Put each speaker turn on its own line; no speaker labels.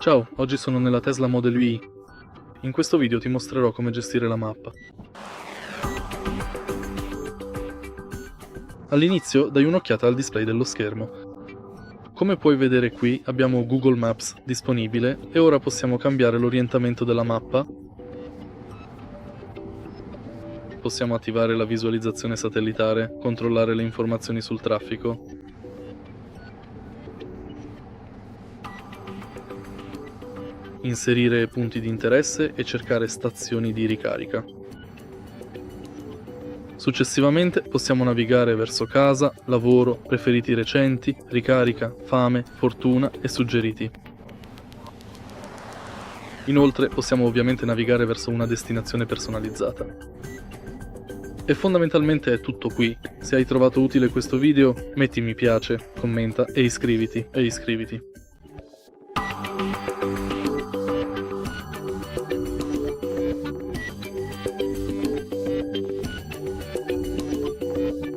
Ciao, oggi sono nella Tesla Model Y. In questo video ti mostrerò come gestire la mappa. All'inizio dai un'occhiata al display dello schermo. Come puoi vedere qui abbiamo Google Maps disponibile e ora possiamo cambiare l'orientamento della mappa. Possiamo attivare la visualizzazione satellitare, controllare le informazioni sul traffico. Inserire punti di interesse e cercare stazioni di ricarica. Successivamente possiamo navigare verso casa, lavoro, preferiti recenti, ricarica, fame, fortuna e suggeriti. Inoltre possiamo ovviamente navigare verso una destinazione personalizzata. E fondamentalmente è tutto qui. Se hai trovato utile questo video, metti mi piace, commenta e iscriviti.